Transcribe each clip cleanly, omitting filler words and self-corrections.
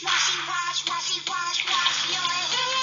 wash your hands.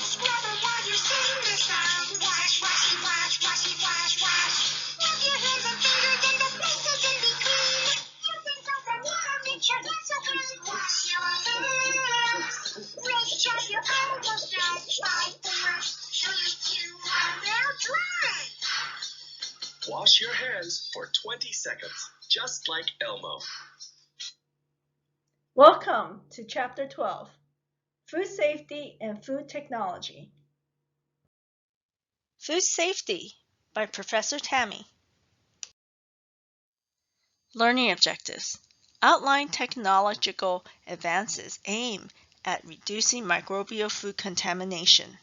Scrub them while you're sitting there sound. Wash. Rub your hands and fingers in the places and be clean. Using soap and water makes your hands so clean. Wash your hands. Rinse, chop your elbows down. 5, 4, 3, 2, 1, now dry. Wash your hands for 20 seconds, just like Elmo. Welcome to Chapter 12, Food Safety and Food Technology. Food Safety by Professor Tammy. Learning Objectives. Outline technological advances aimed at reducing microbial food contamination.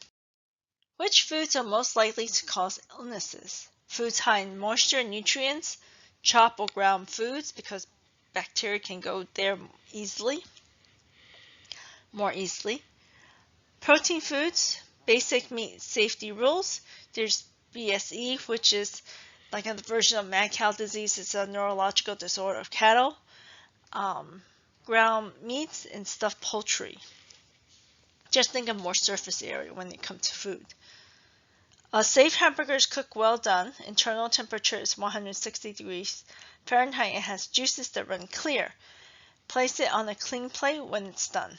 Which foods are most likely to cause illnesses? Foods high in moisture and nutrients, chopped or ground foods because bacteria can go there more easily. Protein foods, basic meat safety rules. There's BSE, which is like a version of mad cow disease. It's a neurological disorder of cattle. Ground meats and stuffed poultry. Just think of more surface area when it comes to food. Safe hamburgers cook well done. Internal temperature is 160 degrees Fahrenheit and has juices that run clear. Place it on a clean plate when it's done.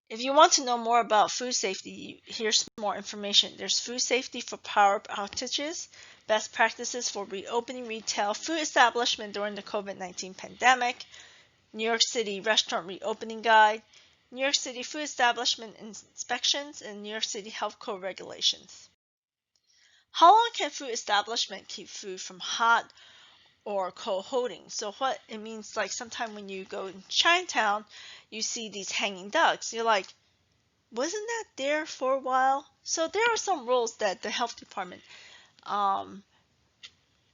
If you want to know more about food safety, here's more information. There's food safety for power outages, best practices for reopening retail food establishment during the COVID-19 pandemic, New York City restaurant reopening guide, New York City food establishment inspections, and New York City health code regulations. How long can food establishment keep food from hot or cold holding? So what it means, like sometime when you go in Chinatown, you see these hanging ducks. You're like, wasn't that there for a while? So there are some rules that the health department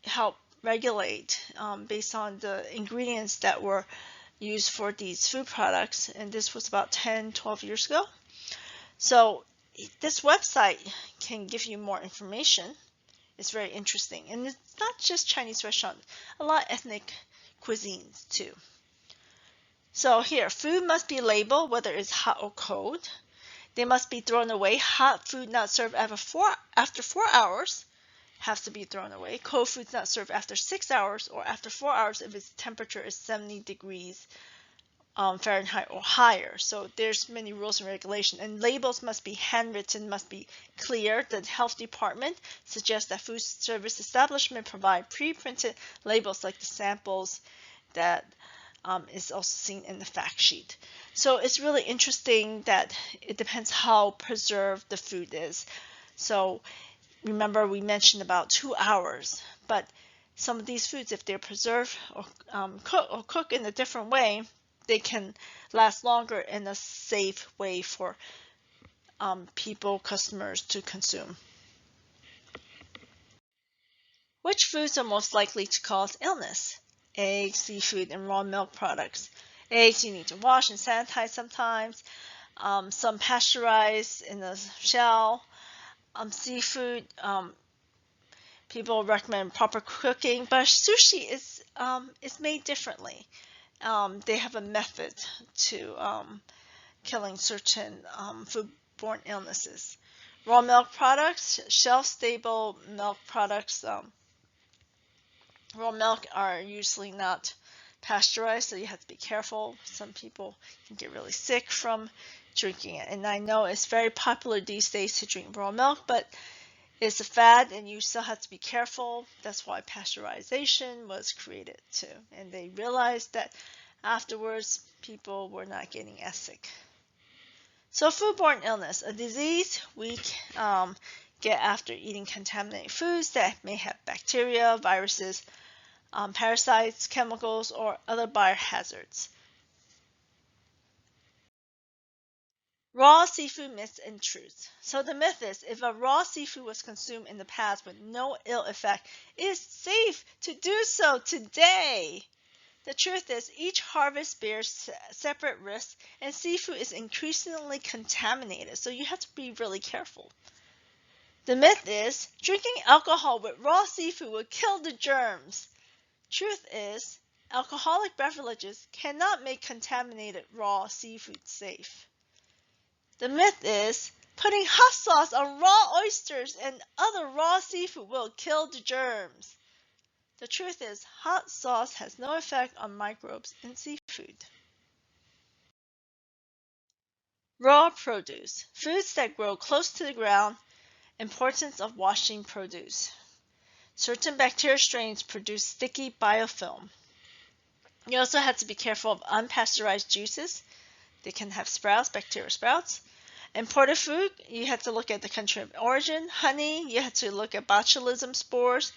help regulate based on the ingredients that were used for these food products. And this was about 10, 12 years ago. So this website can give you more information. It's very interesting. And it's not just Chinese restaurants, a lot of ethnic cuisines too. So here, food must be labeled whether it's hot or cold. They must be thrown away. Hot food not served after 4 hours has to be thrown away. Cold food not served after 6 hours or after 4 hours if its temperature is 70 degrees Fahrenheit or higher. So there's many rules and regulations. And labels must be handwritten, must be clear. The health department suggests that food service establishment provide pre-printed labels like the samples that is also seen in the fact sheet. So it's really interesting that it depends how preserved the food is. So remember we mentioned about 2 hours, but some of these foods, if they're preserved or cooked in a different way, they can last longer in a safe way for customers to consume. Which foods are most likely to cause illness? Eggs, seafood, and raw milk products. Eggs you need to wash and sanitize sometimes. Some pasteurized in a shell. Seafood, people recommend proper cooking, but sushi is made differently. They have a method to killing certain foodborne illnesses. Raw milk products, shelf-stable milk products. Raw milk are usually not pasteurized, so you have to be careful. Some people can get really sick from drinking it. And I know it's very popular these days to drink raw milk, but it's a fad and you still have to be careful. That's why pasteurization was created too. And they realized that afterwards people were not getting as sick. So foodborne illness, a disease we get after eating contaminated foods that may have bacteria, viruses, parasites, chemicals, or other biohazards. Raw seafood myths and truths. So the myth is, if a raw seafood was consumed in the past with no ill effect, it is safe to do so today. The truth is, each harvest bears separate risks, and seafood is increasingly contaminated, so you have to be really careful. The myth is, drinking alcohol with raw seafood will kill the germs. Truth is, alcoholic beverages cannot make contaminated raw seafood safe. The myth is putting hot sauce on raw oysters and other raw seafood will kill the germs. The truth is, hot sauce has no effect on microbes in seafood. Raw produce, foods that grow close to the ground, importance of washing produce. Certain bacteria strains produce sticky biofilm. You also have to be careful of unpasteurized juices. They can have sprouts, bacteria sprouts. Imported food, you have to look at the country of origin. Honey, you have to look at botulism spores.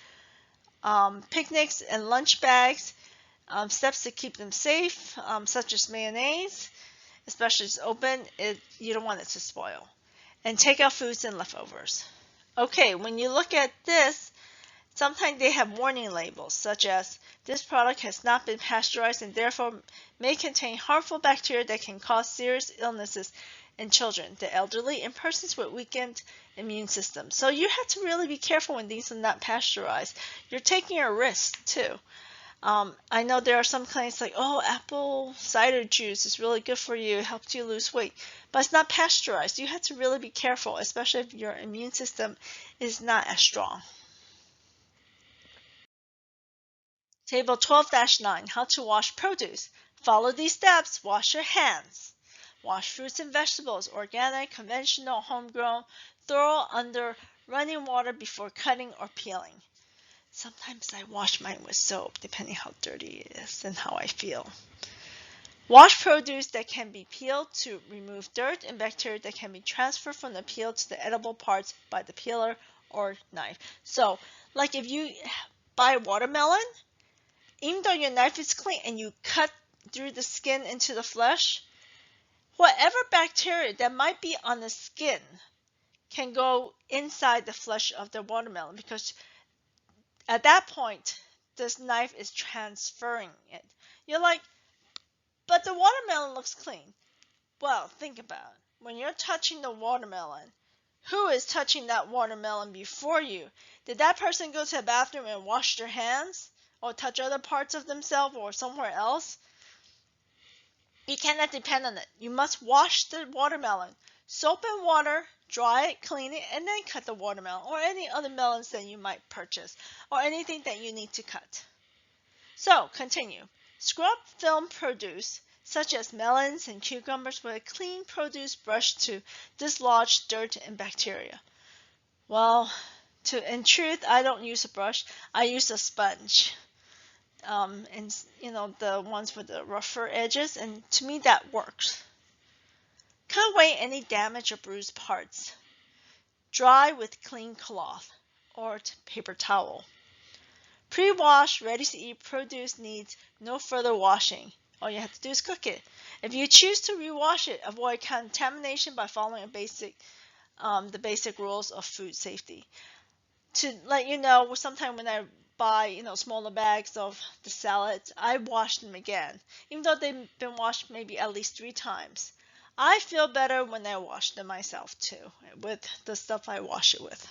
Picnics and lunch bags, steps to keep them safe, such as mayonnaise, especially if it's open, you don't want it to spoil. And takeout foods and leftovers. Okay, when you look at this, sometimes they have warning labels such as this product has not been pasteurized and therefore may contain harmful bacteria that can cause serious illnesses in children, the elderly, and persons with weakened immune systems. So you have to really be careful when these are not pasteurized. You're taking a risk too. I know there are some claims like, oh, apple cider juice is really good for you, it helps you lose weight, but it's not pasteurized. You have to really be careful, especially if your immune system is not as strong. Table 12-9, how to wash produce. Follow these steps. Wash your hands. Wash fruits and vegetables, organic, conventional, homegrown, thorough under running water before cutting or peeling. Sometimes I wash mine with soap, depending how dirty it is and how I feel. Wash produce that can be peeled to remove dirt and bacteria that can be transferred from the peel to the edible parts by the peeler or knife. So, like if you buy watermelon, even though your knife is clean and you cut through the skin into the flesh, whatever bacteria that might be on the skin can go inside the flesh of the watermelon, because at that point, this knife is transferring it. You're like, but the watermelon looks clean. Well, think about it. When you're touching the watermelon, who is touching that watermelon before you? Did that person go to the bathroom and wash their hands or touch other parts of themselves or somewhere else? You cannot depend on it. You must wash the watermelon. Soap and water, dry it, clean it, and then cut the watermelon or any other melons that you might purchase or anything that you need to cut. So, continue. Scrub film produce, such as melons and cucumbers, with a clean produce brush to dislodge dirt and bacteria. Well, in truth, I don't use a brush. I use a sponge. And the ones with the rougher edges, and to me that works. Cut away any damaged or bruised parts. Dry with clean cloth or paper towel. Pre-wash, ready-to-eat produce needs no further washing. All you have to do is cook it. If you choose to rewash it, avoid contamination by following the basic rules of food safety. To let you know, sometimes when I buy smaller bags of the salads, I wash them again, even though they've been washed maybe at least 3 times. I feel better when I wash them myself too, with the stuff I wash it with.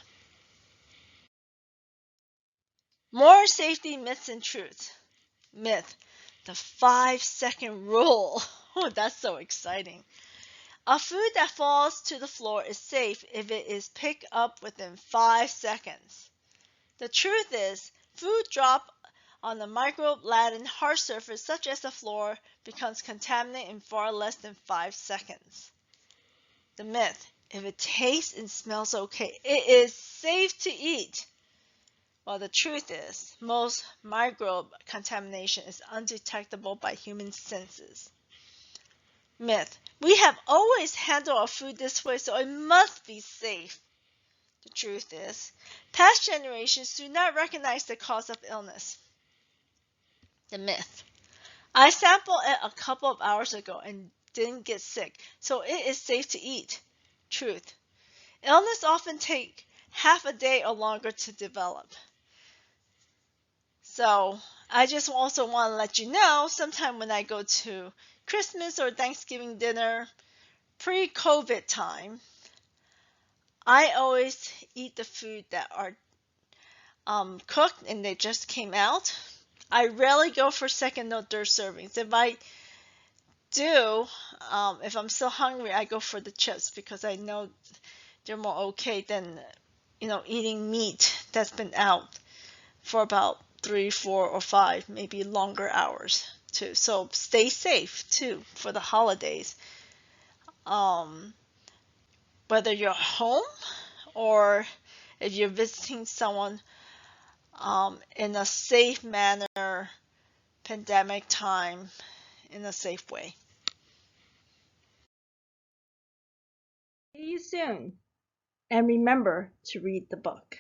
More safety myths and truths. Myth: the 5-second rule. Oh, that's so exciting. A food that falls to the floor is safe if it is picked up within 5 seconds. The truth is, food drop on the microbe-laden hard surface such as the floor becomes contaminated in far less than 5 seconds. The myth: if it tastes and smells okay, it is safe to eat. Well, the truth is, most microbe contamination is undetectable by human senses. Myth: we have always handled our food this way, so it must be safe. The truth is, past generations do not recognize the cause of illness. The myth: I sampled it a couple of hours ago and didn't get sick, so it is safe to eat. Truth: illness often takes half a day or longer to develop. So I just also want to let you know, sometime when I go to Christmas or Thanksgiving dinner, pre-COVID time, I always eat the food that are cooked and they just came out. I rarely go for second or third servings. If I do, if I'm still hungry, I go for the chips because I know they're more okay than, eating meat that's been out for about 3, 4, or 5, maybe longer hours too. So stay safe too for the holidays. Um, Whether you're home or if you're visiting someone in a safe manner, pandemic time, in a safe way. See you soon. And remember to read the book.